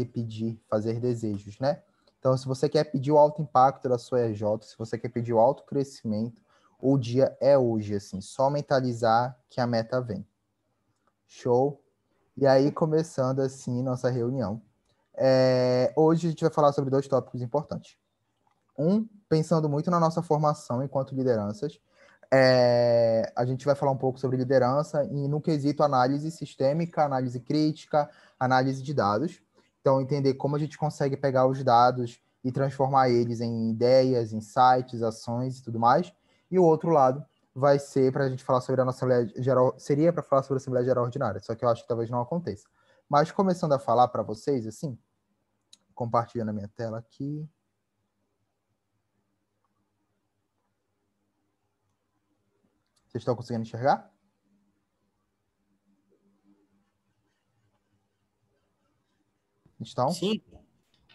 pedir, fazer desejos, né? Então, se você quer pedir o alto impacto da sua EJ, se você quer pedir o alto crescimento, o dia é hoje, assim, só mentalizar que a meta vem. Show? E aí, começando assim nossa reunião. Hoje a gente vai falar sobre 2 tópicos importantes. Pensando muito na nossa formação enquanto lideranças, a gente vai falar um pouco sobre liderança e no quesito análise sistêmica, análise crítica, análise de dados. Então, entender como a gente consegue pegar os dados e transformar eles em ideias, insights, ações e tudo mais. E o outro lado vai ser para a gente falar sobre a nossa Assembleia Geral, seria para falar sobre a Assembleia Geral Ordinária, só que eu acho que talvez não aconteça. Mas começando a falar para vocês, assim, compartilhando a minha tela aqui. Vocês estão conseguindo enxergar? Estão? Sim.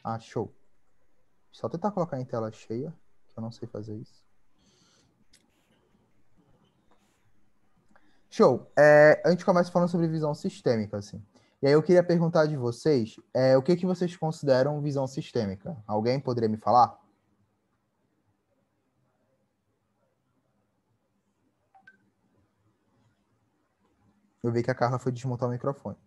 Ah, show. Só tentar colocar em tela cheia, que eu não sei fazer isso. Show. A gente começa falando sobre visão sistêmica, assim. E aí eu queria perguntar de vocês, o que vocês consideram visão sistêmica? Alguém poderia me falar? Eu vi que a Carla foi desmontar o microfone.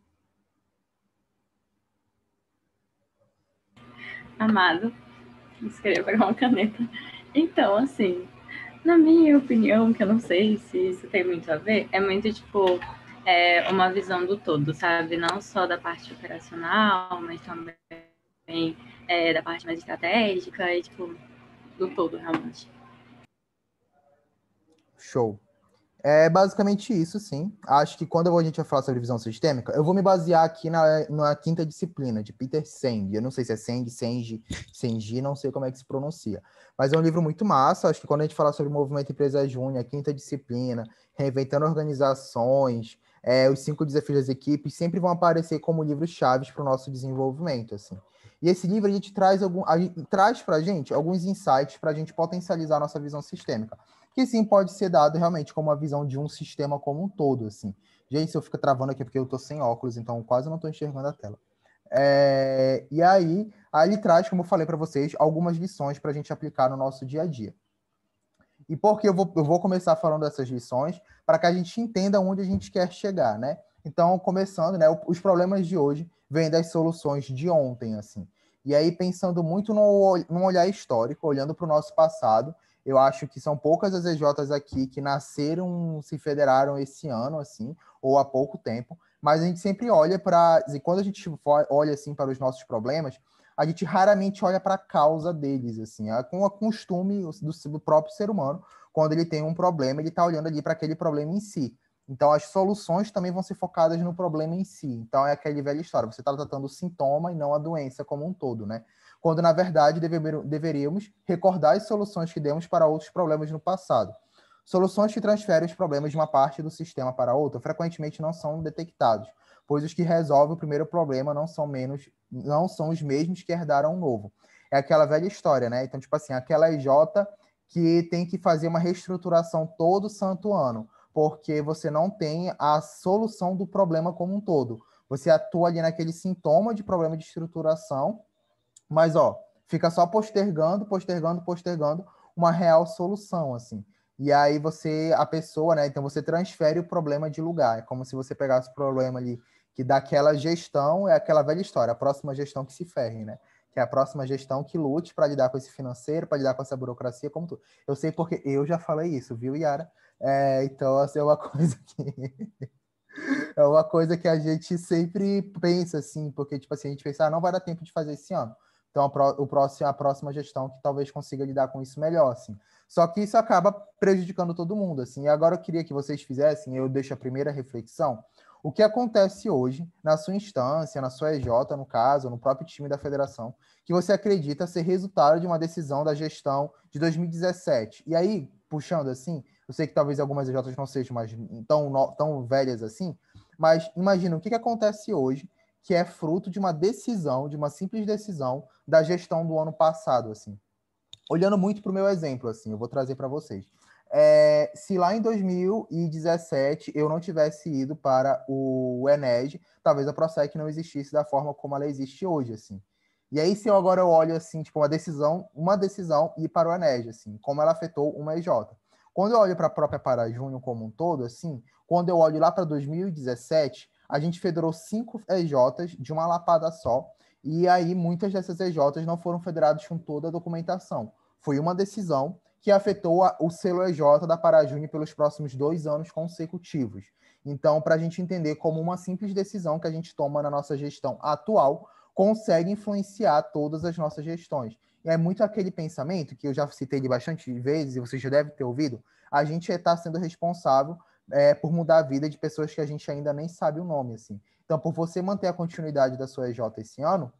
Amado, eu queria pegar uma caneta. Então, assim, na minha opinião, que eu não sei se isso tem muito a ver, é muito, tipo, uma visão do todo, sabe? Não só da parte operacional, mas também da parte mais estratégica e, tipo, do todo, realmente. Show. É basicamente isso, sim. Acho que quando a gente vai falar sobre visão sistêmica, eu vou me basear aqui na quinta disciplina, de Peter Senge. Eu não sei se é Senge, Sengi, não sei como é que se pronuncia. Mas é um livro muito massa. Acho que quando a gente falar sobre movimento empresa júnior, a quinta disciplina, reinventando organizações, os 5 desafios das equipes, sempre vão aparecer como livros-chave para o nosso desenvolvimento, assim. E esse livro a gente traz para a gente alguns insights para a gente potencializar a nossa visão sistêmica que sim pode ser dado realmente como uma visão de um sistema como um todo, assim. Gente, se eu fico travando aqui porque eu tô sem óculos, então quase não estou enxergando a tela. E aí ele traz, como eu falei para vocês, algumas lições para a gente aplicar no nosso dia a dia. E por que eu vou começar falando dessas lições? Para que a gente entenda onde a gente quer chegar, né? Então, começando, né? Os problemas de hoje vêm das soluções de ontem, assim. E aí, pensando muito num olhar histórico, olhando para o nosso passado, eu acho que são poucas as EJs aqui que nasceram, se federaram esse ano, assim, ou há pouco tempo, mas a gente sempre olha para... E quando a gente olha, assim, para os nossos problemas, a gente raramente olha para a causa deles, assim, com o costume do próprio ser humano, quando ele tem um problema, ele está olhando ali para aquele problema em si. Então, as soluções também vão ser focadas no problema em si. Então, é aquela velha história, você está tratando o sintoma e não a doença como um todo, né? Quando, na verdade, deveríamos recordar as soluções que demos para outros problemas no passado. Soluções que transferem os problemas de uma parte do sistema para outra frequentemente não são detectados, pois os que resolvem o primeiro problema não são os mesmos que herdaram um novo. É aquela velha história, né? Então, tipo assim, aquela EJ que tem que fazer uma reestruturação todo santo ano, porque você não tem a solução do problema como um todo. Você atua ali naquele sintoma de problema de estruturação, mas, fica só postergando uma real solução, assim. E aí a pessoa, né? Então você transfere o problema de lugar. É como se você pegasse o problema ali que daquela gestão é aquela velha história, a próxima gestão que se ferre, né? Que é a próxima gestão que lute para lidar com esse financeiro, para lidar com essa burocracia, como tudo. Eu sei porque eu já falei isso, viu, Yara? Então, assim, é uma coisa que... é uma coisa que a gente sempre pensa, assim, porque, tipo assim, a gente pensa, não vai dar tempo de fazer esse ano. Então, a próxima gestão que talvez consiga lidar com isso melhor, assim. Só que isso acaba prejudicando todo mundo, assim. E agora eu queria que vocês fizessem, eu deixo a primeira reflexão, o que acontece hoje na sua instância, na sua EJ, no caso, no próprio time da federação, que você acredita ser resultado de uma decisão da gestão de 2017. E aí, puxando assim, eu sei que talvez algumas EJs não sejam mais tão velhas assim, mas imagina o que acontece hoje, que é fruto de uma decisão, de uma simples decisão da gestão do ano passado, assim. Olhando muito para o meu exemplo, assim, eu vou trazer para vocês. Se lá em 2017 eu não tivesse ido para o Ened, talvez a Prosec não existisse da forma como ela existe hoje, assim. E aí, se eu agora olho, assim, tipo, uma decisão ir para o Ened, assim, como ela afetou uma EJ. Quando eu olho para a própria Parajúnior como um todo, assim, quando eu olho lá para 2017, a gente federou 5 EJs de uma lapada só, e aí muitas dessas EJs não foram federadas com toda a documentação. Foi uma decisão que afetou o selo EJ da Parajúnior pelos próximos 2 anos consecutivos. Então, para a gente entender como uma simples decisão que a gente toma na nossa gestão atual consegue influenciar todas as nossas gestões. E é muito aquele pensamento que eu já citei de bastante vezes, e você já deve ter ouvido, a gente está sendo responsável por mudar a vida de pessoas que a gente ainda nem sabe o nome, assim. Então, por você manter a continuidade da sua EJ esse ano,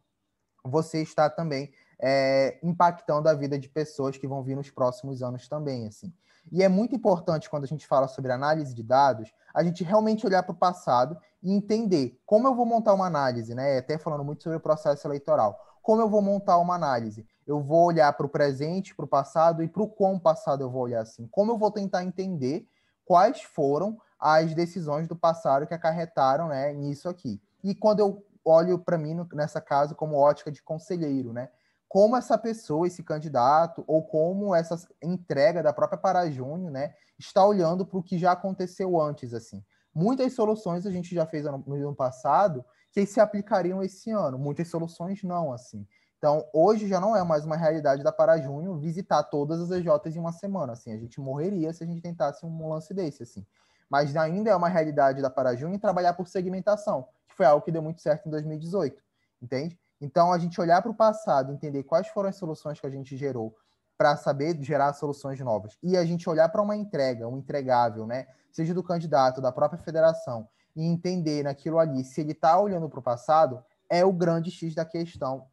você está também impactando a vida de pessoas que vão vir nos próximos anos também, assim. E é muito importante, quando a gente fala sobre análise de dados, a gente realmente olhar para o passado e entender como eu vou montar uma análise, né? Até falando muito sobre o processo eleitoral. Como eu vou montar uma análise? Eu vou olhar para o presente, para o passado e para o quão passado eu vou olhar, assim. Como eu vou tentar entender quais foram as decisões do passado que acarretaram, né, nisso aqui. E quando eu olho para mim nessa casa como ótica de conselheiro, né? Como essa pessoa, esse candidato, ou como essa entrega da própria Parajúnior, né, está olhando para o que já aconteceu antes, assim. Muitas soluções a gente já fez no ano passado que se aplicariam esse ano, muitas soluções não, assim. Então, hoje já não é mais uma realidade da Parajúnior visitar todas as EJs em uma semana, assim. A gente morreria se a gente tentasse um lance desse, assim. Mas ainda é uma realidade da Parajúnior trabalhar por segmentação, que foi algo que deu muito certo em 2018, entende? Então, a gente olhar para o passado, entender quais foram as soluções que a gente gerou para saber gerar soluções novas. E a gente olhar para uma entrega, um entregável, né? Seja do candidato, da própria federação, e entender naquilo ali, se ele está olhando para o passado, é o grande X da questão.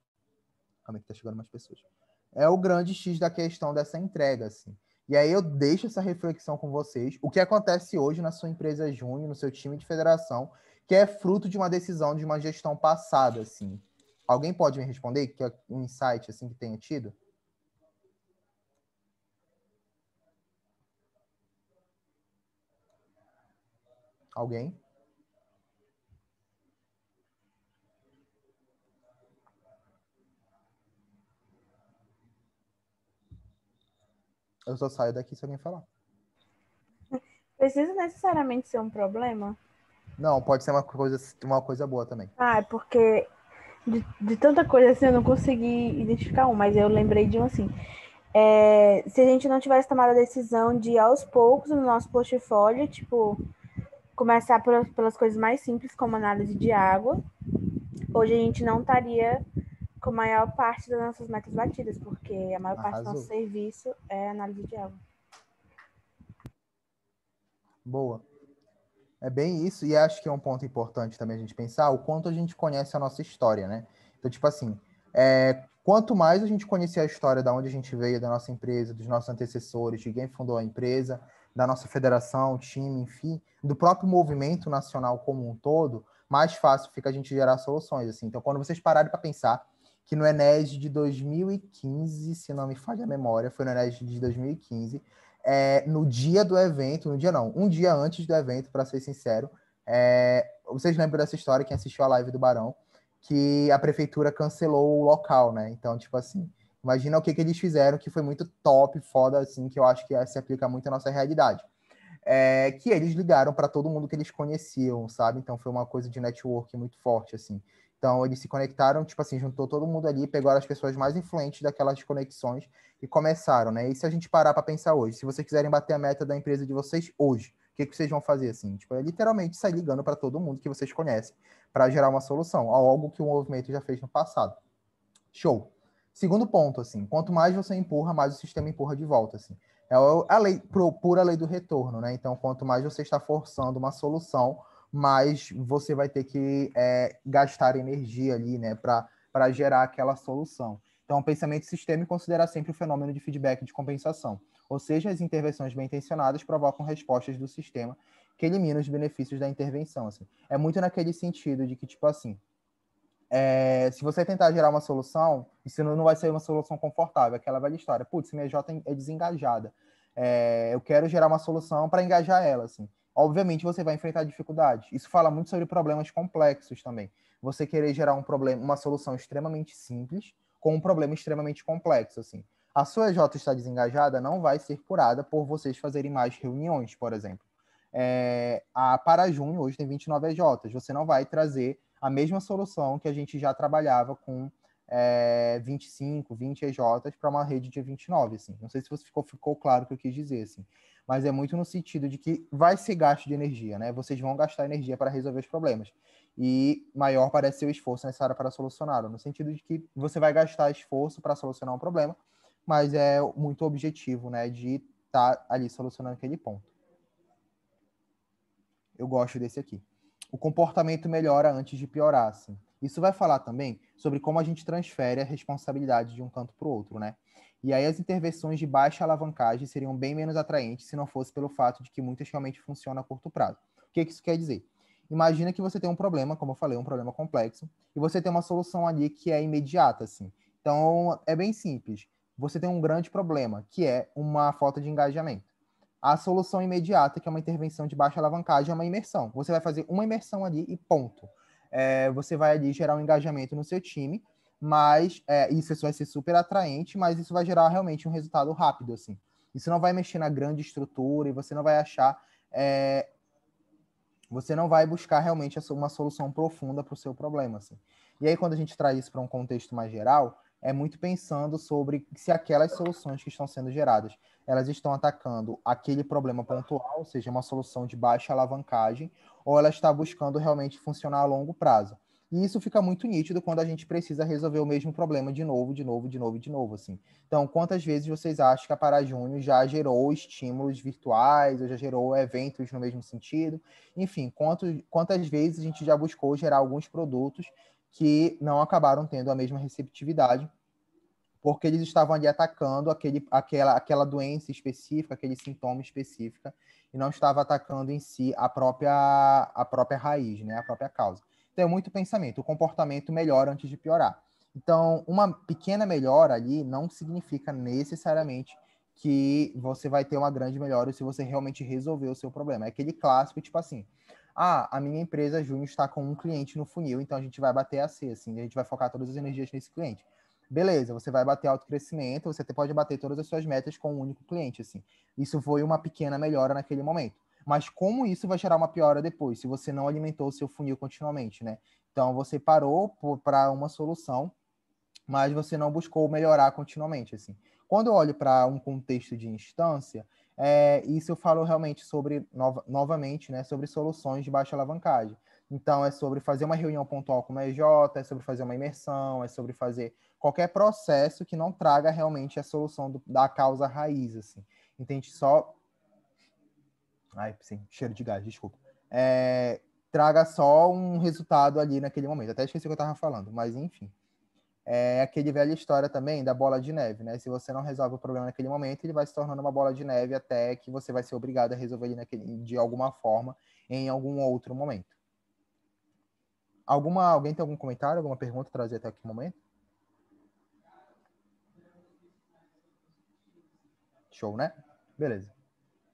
Calma que tá chegando mais pessoas. É o grande X da questão dessa entrega, assim. E aí eu deixo essa reflexão com vocês. O que acontece hoje na sua empresa júnior, no seu time de federação, que é fruto de uma decisão de uma gestão passada, assim. Alguém pode me responder que é um insight assim que tenha tido? Alguém? Eu só saio daqui se alguém falar. Precisa necessariamente ser um problema? Não, pode ser uma coisa boa também. Ah, é porque de tanta coisa assim eu não consegui identificar um, mas eu lembrei de um assim. Se a gente não tivesse tomado a decisão de ir aos poucos no nosso portfólio, tipo, começar pelas coisas mais simples, como análise de água, hoje a gente não estaria com a maior parte das nossas metas batidas, porque a maior parte do nosso Arrasou. serviço é análise de água. Boa. É bem isso, e acho que é um ponto importante também a gente pensar o quanto a gente conhece a nossa história, né? Então, tipo assim, quanto mais a gente conhecer a história da onde a gente veio, da nossa empresa, dos nossos antecessores, de quem fundou a empresa, da nossa federação, time, enfim, do próprio movimento nacional como um todo, mais fácil fica a gente gerar soluções, assim. Então, quando vocês pararem para pensar que no Enes de 2015, se não me falha a memória, foi no Enes de 2015, no dia do evento, no dia não, um dia antes do evento, para ser sincero, vocês lembram dessa história, quem assistiu a live do Barão, que a prefeitura cancelou o local, né? Então, tipo assim, imagina o que eles fizeram, que foi muito top, foda, assim, que eu acho que se aplica muito à nossa realidade. Que eles ligaram para todo mundo que eles conheciam, sabe? Então foi uma coisa de network muito forte, assim. Então eles se conectaram, tipo assim, juntou todo mundo ali, pegaram as pessoas mais influentes daquelas conexões e começaram, né? E se a gente parar para pensar hoje, se vocês quiserem bater a meta da empresa de vocês hoje, o que vocês vão fazer assim? Tipo, é literalmente sair ligando para todo mundo que vocês conhecem para gerar uma solução, algo que o movimento já fez no passado. Show. Segundo ponto, assim, quanto mais você empurra, mais o sistema empurra de volta, assim. É a lei, pura lei do retorno, né? Então, quanto mais você está forçando uma solução, mais você vai ter que gastar energia ali, né, para gerar aquela solução. Então, o pensamento sistêmico considera sempre o fenômeno de feedback de compensação, ou seja, as intervenções bem intencionadas provocam respostas do sistema que eliminam os benefícios da intervenção. Assim. É muito naquele sentido de que, tipo assim, se você tentar gerar uma solução, isso não vai ser uma solução confortável, aquela velha história. Putz, minha J é desengajada. eu quero gerar uma solução para engajar ela, assim. Obviamente você vai enfrentar dificuldades. Isso fala muito sobre problemas complexos também. Você querer gerar um problema, uma solução extremamente simples com um problema extremamente complexo, assim. A sua EJ está desengajada não vai ser curada por vocês fazerem mais reuniões, por exemplo. Para junho, hoje tem 29 EJs. Você não vai trazer a mesma solução que a gente já trabalhava com 25, 20 EJs para uma rede de 29, assim. Não sei se ficou claro o que eu quis dizer, assim. Mas é muito no sentido de que vai ser gasto de energia, né? Vocês vão gastar energia para resolver os problemas. E maior parece ser o esforço necessário para solucioná-lo, no sentido de que você vai gastar esforço para solucionar um problema, mas é muito objetivo, né, de estar ali solucionando aquele ponto. Eu gosto desse aqui. O comportamento melhora antes de piorar, assim. Isso vai falar também sobre como a gente transfere a responsabilidade de um canto para o outro, né? E aí as intervenções de baixa alavancagem seriam bem menos atraentes se não fosse pelo fato de que muitas realmente funcionam a curto prazo. O que isso quer dizer? Imagina que você tem um problema, como eu falei, um problema complexo, e você tem uma solução ali que é imediata, assim. Então, é bem simples. Você tem um grande problema, que é uma falta de engajamento. A solução imediata, que é uma intervenção de baixa alavancagem, é uma imersão. Você vai fazer uma imersão ali e ponto. Você vai ali gerar um engajamento no seu time, mas isso vai ser super atraente, mas isso vai gerar realmente um resultado rápido, assim. Isso não vai mexer na grande estrutura e você não vai achar... você não vai buscar realmente uma solução profunda para o seu problema, assim. E aí, quando a gente traz isso para um contexto mais geral, é muito pensando sobre se aquelas soluções que estão sendo geradas, elas estão atacando aquele problema pontual, ou seja, uma solução de baixa alavancagem, ou ela está buscando realmente funcionar a longo prazo. E isso fica muito nítido quando a gente precisa resolver o mesmo problema de novo, assim. Então, quantas vezes vocês acham que a Parajúnior já gerou estímulos virtuais, ou já gerou eventos no mesmo sentido? Enfim, quantas vezes a gente já buscou gerar alguns produtos que não acabaram tendo a mesma receptividade, porque eles estavam ali atacando aquela doença específica, aquele sintoma específico, e não estava atacando em si a própria raiz, né, a própria causa. Então, é muito pensamento. O comportamento melhora antes de piorar. Então, uma pequena melhora ali não significa necessariamente que você vai ter uma grande melhora se você realmente resolver o seu problema. É aquele clássico, tipo assim, a minha empresa Júnior está com um cliente no funil, então a gente vai bater a C, assim, a gente vai focar todas as energias nesse cliente. Beleza, você vai bater alto crescimento, você pode bater todas as suas metas com um único cliente, assim. Isso foi uma pequena melhora naquele momento. Mas como isso vai gerar uma piora depois, se você não alimentou o seu funil continuamente, né? Então, você parou para uma solução, mas você não buscou melhorar continuamente, assim. Quando eu olho para um contexto de instância, isso eu falo realmente sobre, novamente, né, sobre soluções de baixa alavancagem. Então, é sobre fazer uma reunião pontual com uma EJ, é sobre fazer uma imersão, é sobre fazer qualquer processo que não traga realmente a solução da causa raiz, assim. Entende? Só... Ai, sim, cheiro de gás, desculpa. Traga só um resultado ali naquele momento. Até esqueci o que eu estava falando, mas enfim. É aquele velha história também da bola de neve, né? Se você não resolve o problema naquele momento, ele vai se tornando uma bola de neve até que você vai ser obrigado a resolver ele de alguma forma em algum outro momento. Alguém tem algum comentário, alguma pergunta a trazer até aqui no momento? Show, né? Beleza.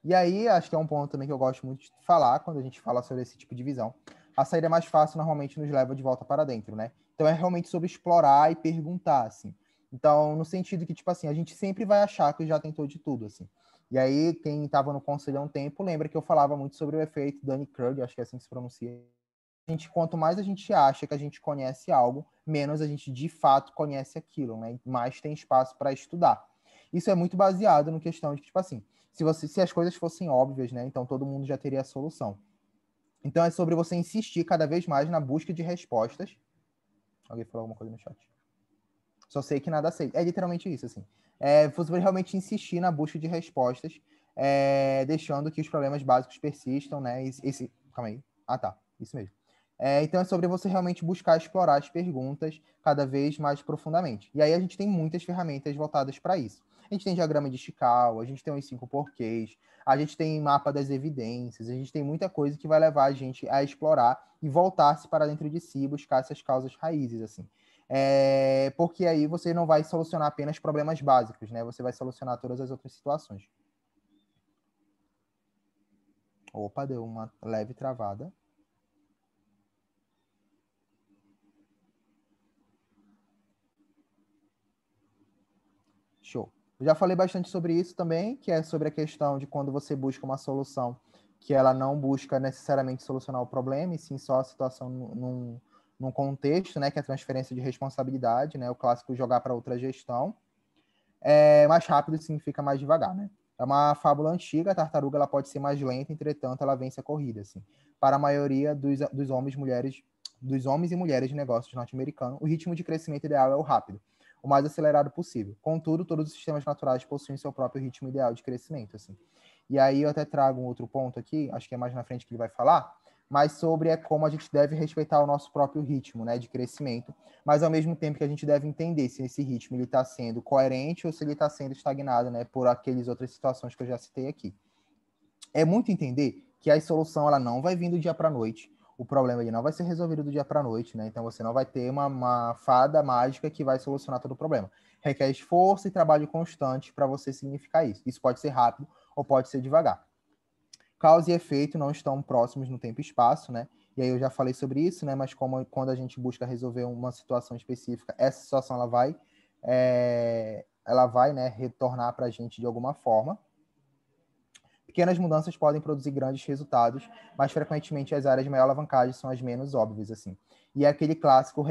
E aí, acho que é um ponto também que eu gosto muito de falar quando a gente fala sobre esse tipo de visão. A saída mais fácil normalmente nos leva de volta para dentro, né? Então é realmente sobre explorar e perguntar, assim. Então, no sentido que, tipo assim, a gente sempre vai achar que já tentou de tudo, assim. E aí, quem estava no conselho há um tempo, lembra que eu falava muito sobre o efeito Dunning-Kruger, acho que é assim que se pronuncia. Quanto mais a gente acha que a gente conhece algo, menos a gente de fato conhece aquilo, né? Mais tem espaço para estudar. Isso é muito baseado no questão de que, tipo assim, se as coisas fossem óbvias, né? Então todo mundo já teria a solução. Então é sobre você insistir cada vez mais na busca de respostas. Alguém falou alguma coisa no chat? Só sei que nada sei. É literalmente isso, assim. Você realmente insistir na busca de respostas, deixando que os problemas básicos persistam, né? Calma aí. Ah, tá. Isso mesmo. Então é sobre você realmente buscar explorar as perguntas cada vez mais profundamente. E aí a gente tem muitas ferramentas voltadas para isso. A gente tem diagrama de Chicago, a gente tem os 5 porquês, a gente tem mapa das evidências, a gente tem muita coisa que vai levar a gente a explorar e voltar-se para dentro de si, buscar essas causas raízes, assim. Porque aí você não vai solucionar apenas problemas básicos, né? Você vai solucionar todas as outras situações. Opa, deu uma leve travada. Show. Eu já falei bastante sobre isso também, que é sobre a questão de quando você busca uma solução, que ela não busca necessariamente solucionar o problema, e sim só a situação num contexto, né, que é a transferência de responsabilidade, né, o clássico jogar para outra gestão. Mais rápido significa mais devagar, né? É uma fábula antiga, a tartaruga ela pode ser mais lenta, entretanto ela vence a corrida, assim. Para a maioria dos homens e mulheres de negócios norte-americanos, o ritmo de crescimento ideal é o rápido, o mais acelerado possível. Contudo, todos os sistemas naturais possuem seu próprio ritmo ideal de crescimento, assim. E aí eu até trago um outro ponto aqui, acho que é mais na frente que ele vai falar, mas sobre como a gente deve respeitar o nosso próprio ritmo, né, de crescimento, mas ao mesmo tempo que a gente deve entender se esse ritmo ele está sendo coerente ou se ele está sendo estagnado, né, por aquelas outras situações que eu já citei aqui. É muito entender que a solução ela não vai vir do dia para a noite, o problema ele não vai ser resolvido do dia para a noite, né? Então você não vai ter uma fada mágica que vai solucionar todo o problema. Requer esforço e trabalho constante para você significar isso. Isso pode ser rápido ou pode ser devagar. Causa e efeito não estão próximos no tempo e espaço, né? E aí eu já falei sobre isso, né? Mas quando a gente busca resolver uma situação específica, essa situação ela vai, né, retornar para a gente de alguma forma. Pequenas mudanças podem produzir grandes resultados, mas frequentemente as áreas de maior alavancagem são as menos óbvias, assim. E é aquele clássico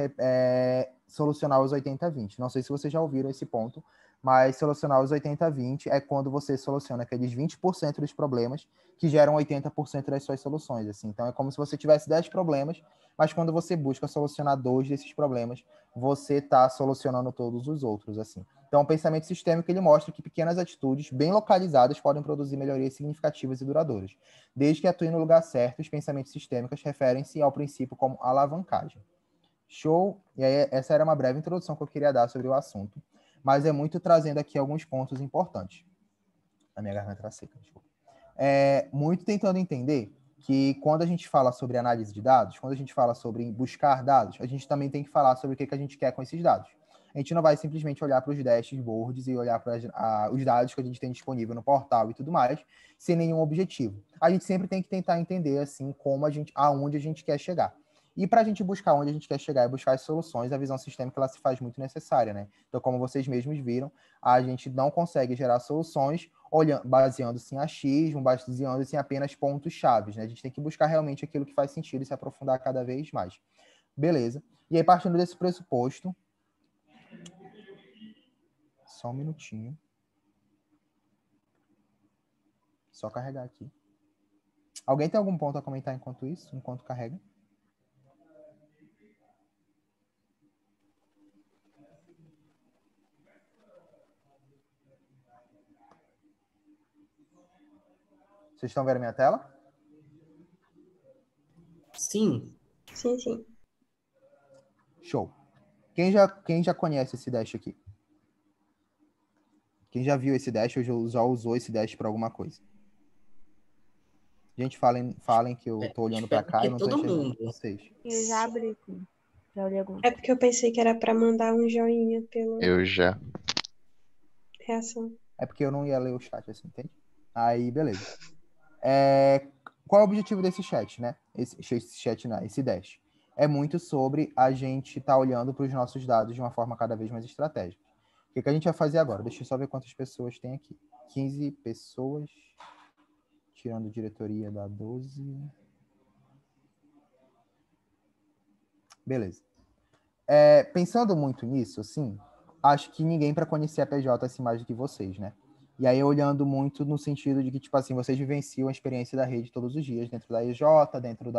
solucionar os 80-20. Não sei se vocês já ouviram esse ponto, mas solucionar os 80-20 é quando você soluciona aqueles 20% dos problemas que geram 80% das suas soluções, assim. Então é como se você tivesse 10 problemas, mas quando você busca solucionar 2 desses problemas, você está solucionando todos os outros, assim. Então, o pensamento sistêmico ele mostra que pequenas atitudes bem localizadas podem produzir melhorias significativas e duradouras. Desde que atuem no lugar certo, os pensamentos sistêmicos referem-se ao princípio como alavancagem. Show? E aí, essa era uma breve introdução que eu queria dar sobre o assunto, mas é muito trazendo aqui alguns pontos importantes. A minha garganta está seca, desculpa. Muito tentando entender que quando a gente fala sobre análise de dados, quando a gente fala sobre buscar dados, a gente também tem que falar sobre o que a gente quer com esses dados. A gente não vai simplesmente olhar para os dashboards e olhar para os dados que a gente tem disponível no portal e tudo mais, sem nenhum objetivo. A gente sempre tem que tentar entender assim aonde a gente quer chegar. E para a gente buscar onde a gente quer chegar e buscar as soluções, a visão sistêmica ela se faz muito necessária, né? Então, como vocês mesmos viram, a gente não consegue gerar soluções baseando-se em achismo, baseando-se em apenas pontos-chave, né? A gente tem que buscar realmente aquilo que faz sentido e se aprofundar cada vez mais. Beleza. E aí, partindo desse pressuposto, só um minutinho. Só carregar aqui. Alguém tem algum ponto a comentar enquanto isso? Enquanto carrega? Vocês estão vendo a minha tela? Sim. Sim, sim. Show. Quem já conhece esse dash aqui? Quem já viu esse dash ou já usou esse dash para alguma coisa? Gente, falem que eu tô olhando para cá e não tô enxergando vocês. Eu já abri, já olhei alguma É porque eu pensei que era para mandar um joinha pela Eu já. reação. É porque eu não ia ler o chat assim, entende? Aí, beleza. Qual é o objetivo desse chat, né? Esse chat não, esse dash. É muito sobre a gente estar olhando para os nossos dados de uma forma cada vez mais estratégica. O que a gente vai fazer agora? Deixa eu só ver quantas pessoas tem aqui. 15 pessoas, tirando diretoria da 12. Beleza. Pensando muito nisso, assim, acho que ninguém para conhecer a PJ assim mais do que vocês, né? E aí olhando muito no sentido de que, tipo assim, vocês vivenciam a experiência da rede todos os dias, dentro da EJ, dentro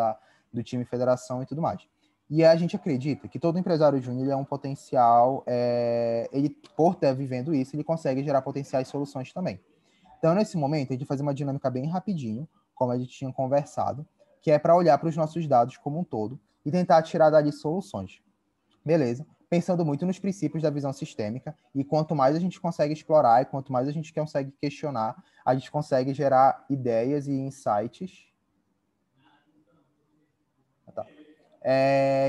do time federação e tudo mais. E a gente acredita que todo empresário júnior é um potencial, ele, por estar vivendo isso, ele consegue gerar potenciais soluções também. Então, nesse momento, a gente vai fazer uma dinâmica bem rapidinho, como a gente tinha conversado, que é para olhar para os nossos dados como um todo e tentar tirar dali soluções. Beleza? Pensando muito nos princípios da visão sistêmica, e quanto mais a gente consegue explorar e quanto mais a gente consegue questionar, a gente consegue gerar ideias e insights. Tá.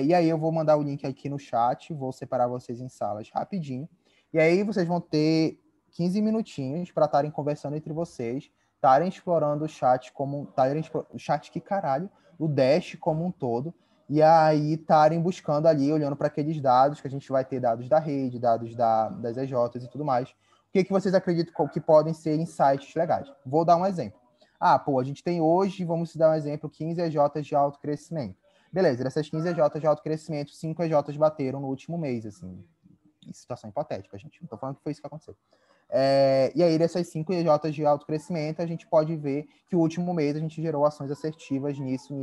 E aí eu vou mandar o link aqui no chat, vou separar vocês em salas rapidinho, e aí vocês vão ter 15 minutinhos para estarem conversando entre vocês, estarem explorando o chat o chat que caralho, o Dash como um todo, e aí estarem buscando ali, olhando para aqueles dados, que a gente vai ter dados da rede, dados das EJs e tudo mais. O que vocês acreditam que podem ser insights legais? Vou dar um exemplo. A gente tem hoje, vamos dar um exemplo, 15 EJs de alto crescimento. Beleza, dessas 15 EJs de alto crescimento, 5 EJs bateram no último mês, assim, em situação hipotética, gente. Não estou falando que foi isso que aconteceu. E aí, dessas 5 EJs de alto crescimento, a gente pode ver que o último mês a gente gerou ações assertivas nisso.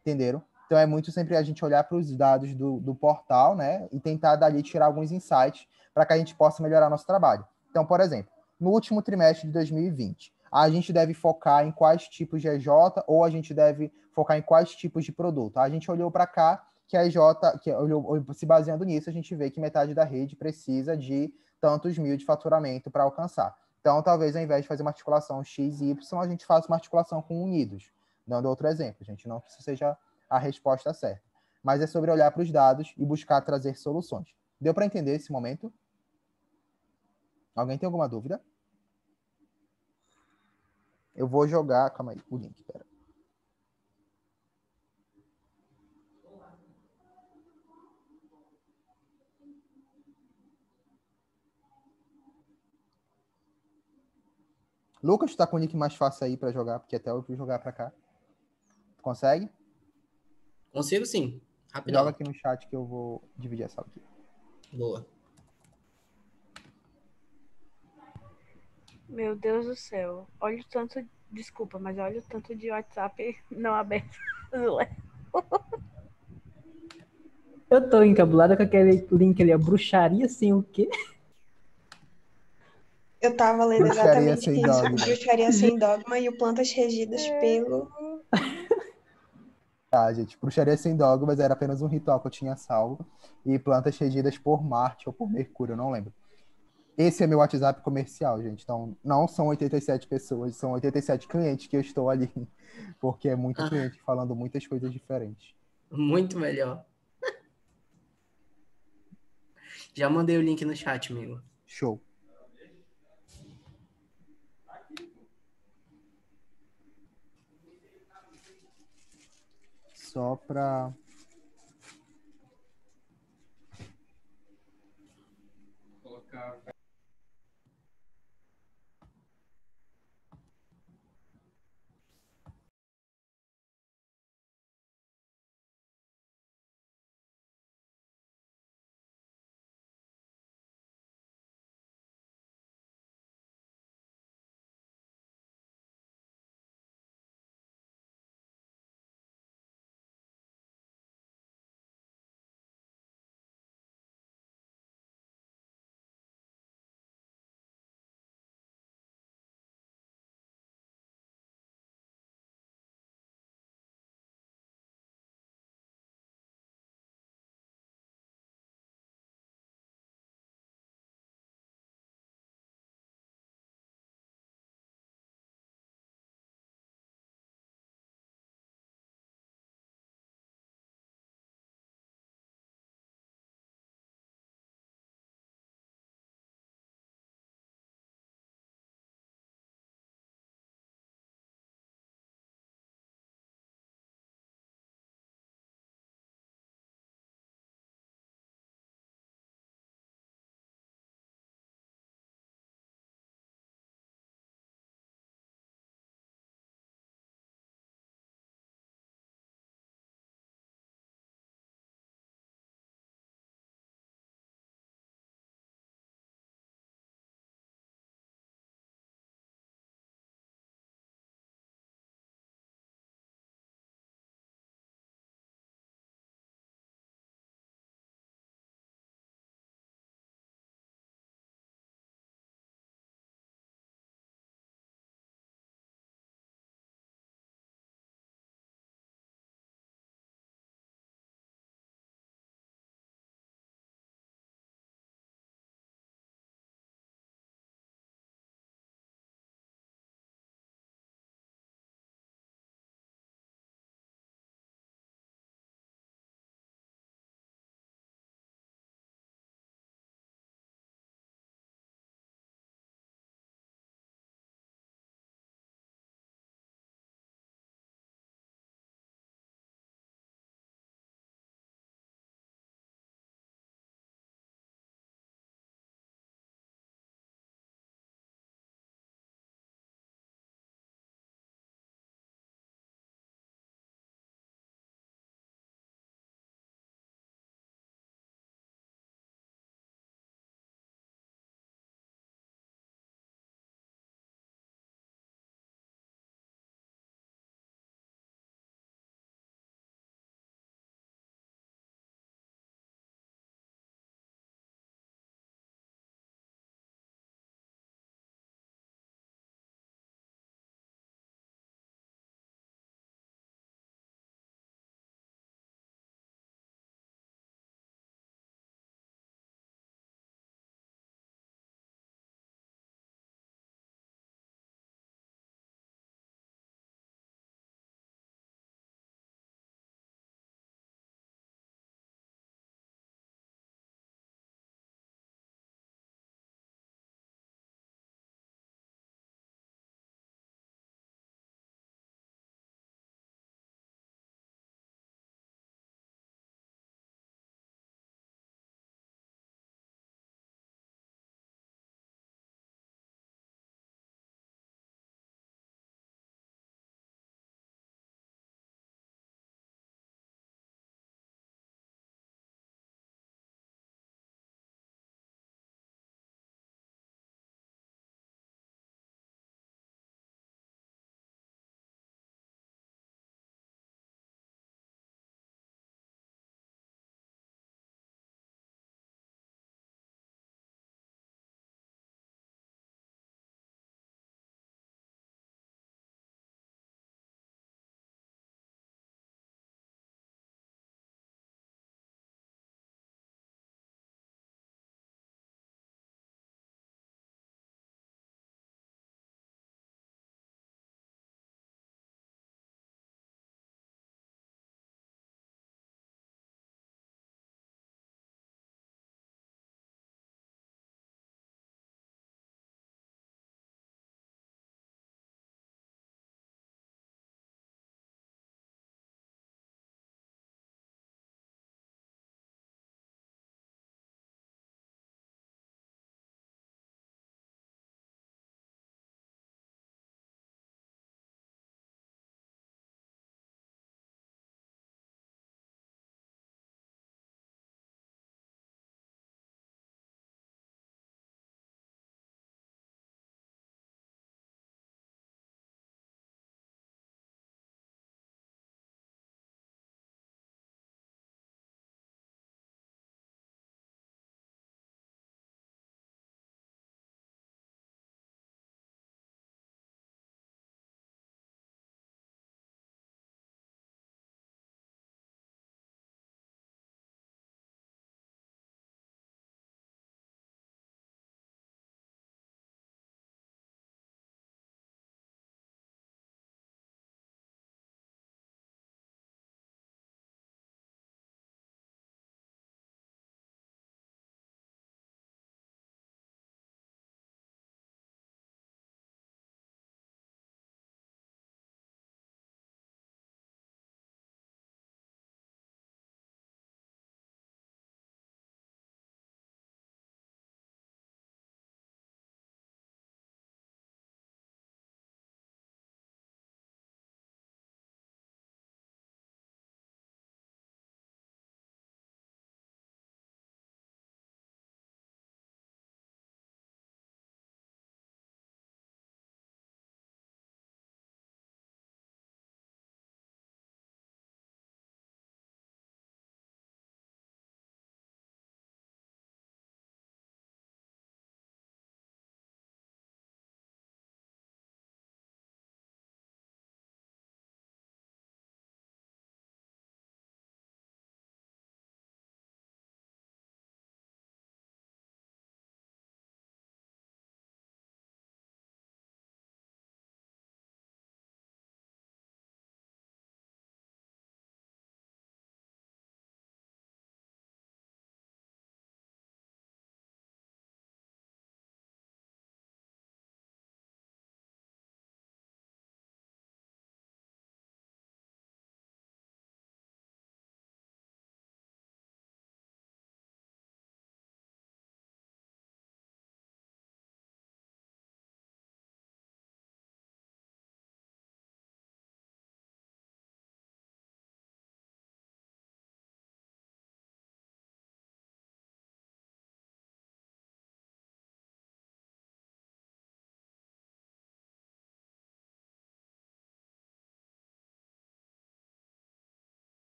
Entenderam? Então, é muito sempre a gente olhar para os dados do portal, né? E tentar dali tirar alguns insights para que a gente possa melhorar nosso trabalho. Então, por exemplo, no último trimestre de 2020, a gente deve focar em quais tipos de EJ ou a gente deve focar em quais tipos de produto. A gente olhou para cá que a EJ, se baseando nisso, a gente vê que metade da rede precisa de tantos mil de faturamento para alcançar. Então, talvez, ao invés de fazer uma articulação X e Y, a gente faça uma articulação com unidos. Dando outro exemplo, gente, não que isso seja a resposta certa. Mas é sobre olhar para os dados e buscar trazer soluções. Deu para entender esse momento? Alguém tem alguma dúvida? Eu vou jogar... Calma aí, o link, pera. Lucas, tá com o link mais fácil aí para jogar, porque até eu fui jogar para cá. Consegue? Consigo sim. Joga Rapidão. aqui no chat que eu vou dividir essa aqui. Boa. Meu Deus do céu. Olha o tanto. Desculpa, mas olha o tanto de WhatsApp não aberto. Eu tô encabulada com aquele link ali, a bruxaria sem o quê? Eu tava lendo Bruxaria exatamente sem isso. dogma. Bruxaria sem dogma e o Plantas Regidas pelo... Tá, gente. Bruxaria sem dogmas era apenas um ritual que eu tinha salvo. E plantas regidas por Marte ou por Mercúrio, eu não lembro. Esse é meu WhatsApp comercial, gente. Então, não são 87 pessoas, são 87 clientes que eu estou ali. Porque é muito cliente falando muitas coisas diferentes. Muito melhor. Já mandei o link no chat, amigo. Show. Só para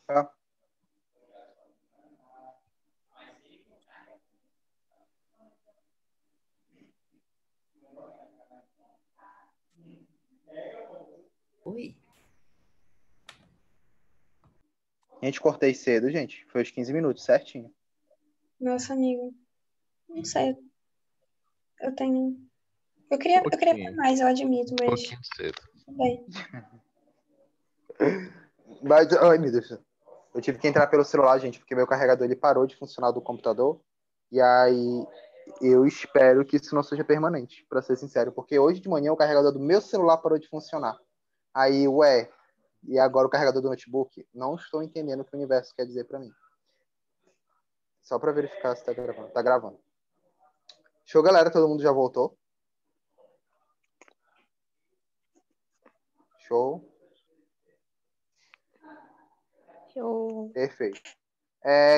Tá. Oi. Gente, cortei cedo, gente. Foi os 15 minutos, certinho. Nossa, amigo. Não sei. Eu tenho. Eu queria ter mais, eu admito, Um mas pouquinho cedo. tudo bem. Mas, ai, meu Deus. Eu tive que entrar pelo celular, gente, porque meu carregador ele parou de funcionar do computador. E aí eu espero que isso não seja permanente, pra ser sincero, porque hoje de manhã o carregador do meu celular parou de funcionar. Aí, ué, e agora o carregador do notebook? Não estou entendendo o que o universo quer dizer pra mim. Só pra verificar se tá gravando. Tá gravando. Show, galera, todo mundo já voltou? Show. Eu. Perfeito.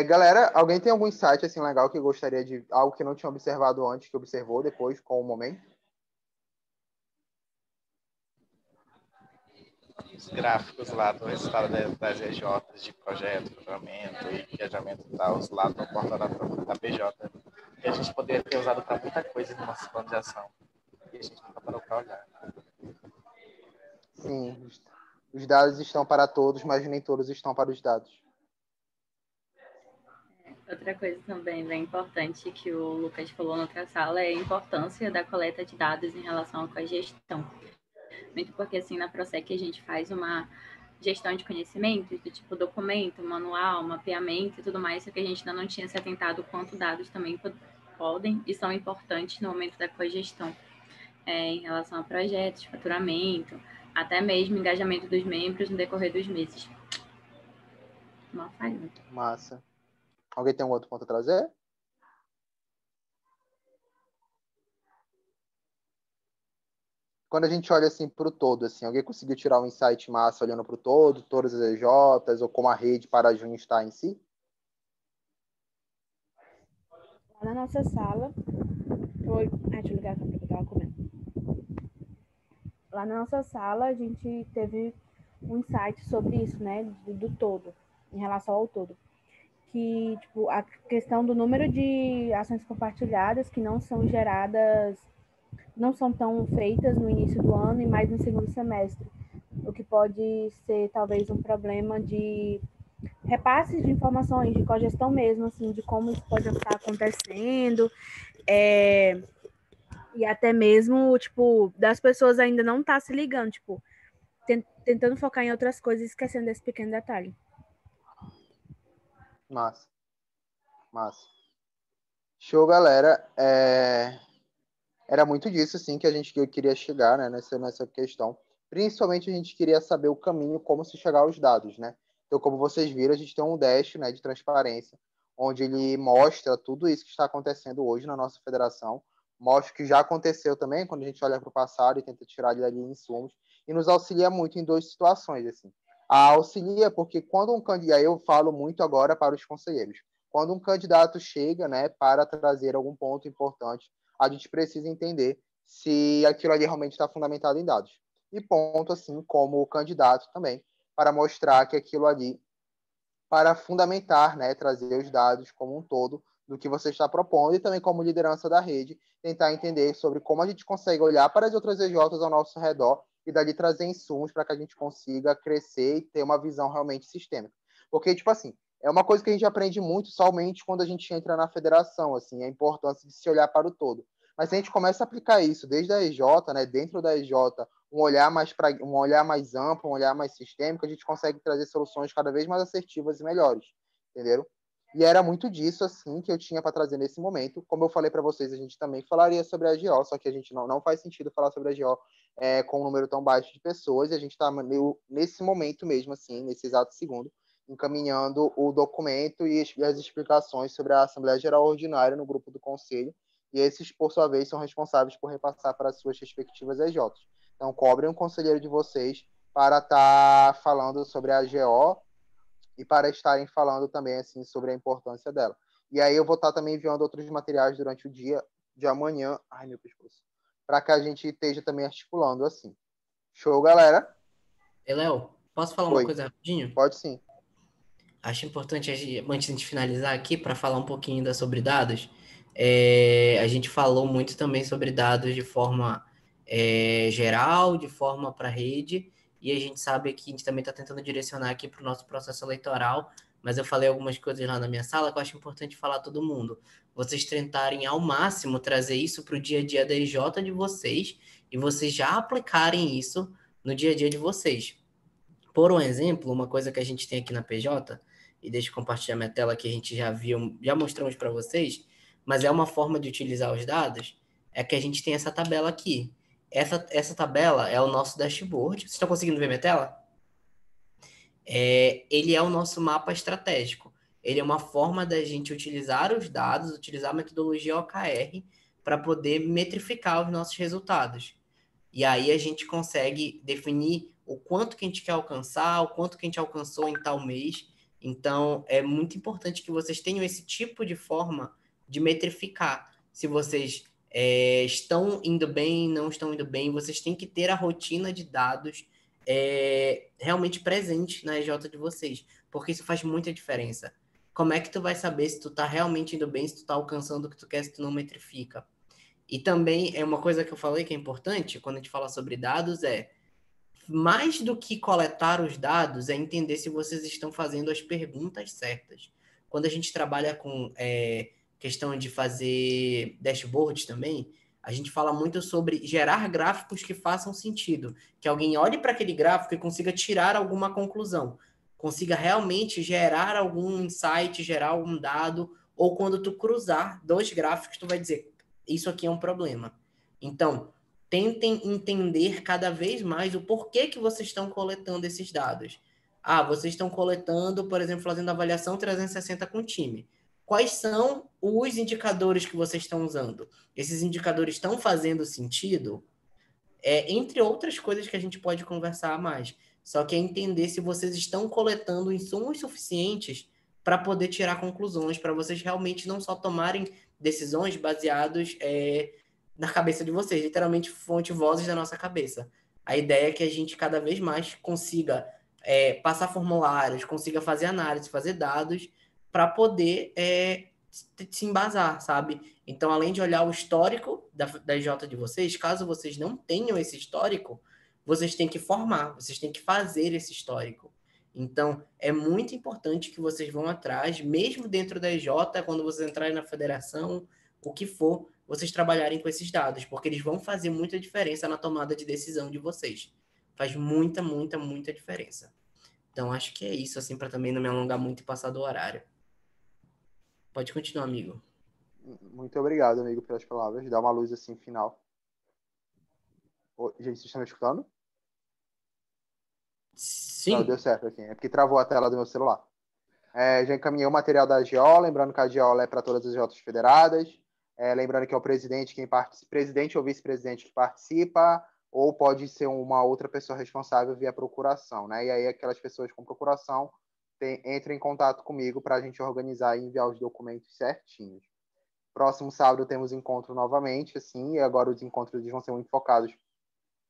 Galera, alguém tem algum insight assim legal que gostaria de algo que não tinha observado antes, que observou depois com o momento? Os gráficos lá do resultado das EJs de projeto, programamento e engajamento e tal, lá no portal da PJ, que a gente poderia ter usado para muita coisa no nosso plano de ação. E a gente nunca parou para olhar. Sim, os dados estão para todos, mas nem todos estão para os dados. Outra coisa também bem importante que o Lucas falou na outra sala é a importância da coleta de dados em relação à cogestão. Muito porque, assim, na Prosec a gente faz uma gestão de conhecimentos, do tipo documento, manual, mapeamento e tudo mais, só que a gente ainda não tinha se atentado quanto dados também podem e são importantes no momento da cogestão, em relação a projetos, faturamento, até mesmo engajamento dos membros no decorrer dos meses. Uma falha. Massa. Alguém tem algum outro ponto a trazer? Quando a gente olha assim para o todo, assim, alguém conseguiu tirar um insight massa olhando para o todo, todas as EJs, ou como a rede para a Jun está em si? Lá na nossa sala. Oi. Deixa eu ligar a câmera que eu tava comendo. Lá na nossa sala, a gente teve um insight sobre isso, né? Do todo, em relação ao todo. Que, tipo, a questão do número de ações compartilhadas que não são geradas, não são tão feitas no início do ano e mais no segundo semestre. O que pode ser, talvez, um problema de repasses de informações, de cogestão mesmo, assim, de como isso pode estar acontecendo, e até mesmo, tipo, das pessoas ainda não estar se ligando, tipo, tentando focar em outras coisas e esquecendo desse pequeno detalhe. Massa. Massa. Show, galera. Era muito disso, assim, que eu queria chegar, né, nessa questão. Principalmente a gente queria saber o caminho, como se chegar aos dados, né? Então, como vocês viram, a gente tem um dash, né, de transparência, onde ele mostra tudo isso que está acontecendo hoje na nossa federação, mostra o que já aconteceu também, quando a gente olha para o passado e tenta tirar dali insumos, e nos auxilia muito em duas situações, assim. A auxilia porque quando um candidato, eu falo muito agora para os conselheiros, quando um candidato chega, né, para trazer algum ponto importante, a gente precisa entender se aquilo ali realmente está fundamentado em dados. E ponto, assim, como o candidato também, para mostrar que aquilo ali, para fundamentar, né, trazer os dados como um todo do que você está propondo e também como liderança da rede, tentar entender sobre como a gente consegue olhar para as outras EJs ao nosso redor e dali trazer insumos para que a gente consiga crescer e ter uma visão realmente sistêmica. Porque, tipo assim, é uma coisa que a gente aprende muito somente quando a gente entra na federação, assim, a importância de se olhar para o todo. Mas se a gente começa a aplicar isso desde a EJ, né, dentro da EJ, um olhar mais amplo, um olhar mais sistêmico, a gente consegue trazer soluções cada vez mais assertivas e melhores, entendeu? E era muito disso, assim, que eu tinha para trazer nesse momento. Como eu falei para vocês, a gente também falaria sobre a AGO, só que a gente não faz sentido falar sobre a AGO com um número tão baixo de pessoas, e a gente está nesse momento mesmo, assim, nesse exato segundo, encaminhando o documento e as explicações sobre a Assembleia Geral Ordinária no grupo do Conselho, e esses, por sua vez, são responsáveis por repassar para as suas respectivas EJs. Então, cobrem um conselheiro de vocês para estar falando sobre a AGO e para estarem falando também assim sobre a importância dela. E aí eu vou estar também enviando outros materiais durante o dia de amanhã, ai meu pescoço, para que a gente esteja também articulando assim. Show, galera? Léo, posso falar uma Oi, coisa rapidinho? pode sim. Acho importante, antes de a gente finalizar aqui, para falar um pouquinho sobre dados. A gente falou muito também sobre dados de forma geral, de forma para rede, e a gente sabe que a gente também está tentando direcionar aqui para o nosso processo eleitoral, mas eu falei algumas coisas lá na minha sala que eu acho importante falar a todo mundo. Vocês tentarem ao máximo trazer isso para o dia a dia da IJ de vocês, e vocês já aplicarem isso no dia a dia de vocês. Por um exemplo, uma coisa que a gente tem aqui na PJ, e deixa eu compartilhar minha tela que a gente já viu, já mostramos para vocês, mas é uma forma de utilizar os dados, é que a gente tem essa tabela aqui. Essa tabela é o nosso dashboard. Vocês estão conseguindo ver minha tela? Ele é o nosso mapa estratégico. Ele é uma forma da gente utilizar os dados, utilizar a metodologia OKR para poder metrificar os nossos resultados. E aí a gente consegue definir o quanto que a gente quer alcançar, o quanto que a gente alcançou em tal mês. Então, é muito importante que vocês tenham esse tipo de forma de metrificar. Se vocês estão indo bem, não estão indo bem, vocês têm que ter a rotina de dados realmente presente na EJ de vocês, porque isso faz muita diferença. Como é que tu vai saber se tu tá realmente indo bem, se tu tá alcançando o que tu quer, se tu não metrifica? E também é uma coisa que eu falei que é importante quando a gente fala sobre dados, mais do que coletar os dados, é entender se vocês estão fazendo as perguntas certas. Quando a gente trabalha com questão de fazer dashboards também, a gente fala muito sobre gerar gráficos que façam sentido, que alguém olhe para aquele gráfico e consiga tirar alguma conclusão, consiga realmente gerar algum insight, gerar algum dado, ou quando tu cruzar dois gráficos, tu vai dizer, isso aqui é um problema. Então, tentem entender cada vez mais o porquê que vocês estão coletando esses dados. Vocês estão coletando, por exemplo, fazendo avaliação 360 com o time. Quais são os indicadores que vocês estão usando? Esses indicadores estão fazendo sentido? Entre outras coisas que a gente pode conversar mais. Só que é entender se vocês estão coletando insumos suficientes para poder tirar conclusões, para vocês realmente não só tomarem decisões baseadas na cabeça de vocês, literalmente fonte vozes da nossa cabeça. A ideia é que a gente cada vez mais consiga passar formulários, consiga fazer análise, fazer dados, para poder se embasar, sabe? Então, além de olhar o histórico da IJ de vocês, caso vocês não tenham esse histórico, vocês têm que formar, vocês têm que fazer esse histórico. Então, é muito importante que vocês vão atrás, mesmo dentro da IJ, quando vocês entrarem na federação, o que for, vocês trabalharem com esses dados, porque eles vão fazer muita diferença na tomada de decisão de vocês. Faz muita, muita, muita diferença. Então, acho que é isso, assim, para também não me alongar muito e passar do horário. Pode continuar, amigo. Muito obrigado, amigo, pelas palavras. Dá uma luz assim final. Gente, vocês estão me escutando? Sim. Não, deu certo aqui. É porque travou a tela do meu celular. Já encaminhei o material da AGO, lembrando que a AGO é para todas as IJs federadas. Lembrando que é o presidente, presidente ou vice-presidente que participa, ou pode ser uma outra pessoa responsável via procuração, né? E aí aquelas pessoas com procuração entram em contato comigo para a gente organizar e enviar os documentos certinhos. Próximo sábado temos encontro novamente, assim, e agora os encontros vão ser muito focados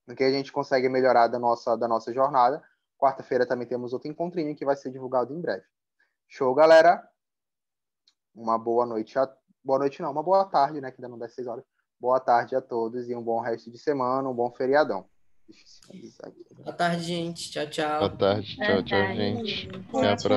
no que a gente consegue melhorar da nossa jornada. Quarta-feira também temos outro encontrinho que vai ser divulgado em breve. Show, galera? Uma boa noite. Boa noite não, uma boa tarde, né? Que ainda não dá 6 horas. Boa tarde a todos e um bom resto de semana, um bom feriadão. Deixa eu finalizar aqui. Boa tarde, gente. Tchau, tchau. Boa tarde. Tchau, tchau, gente. Até a próxima.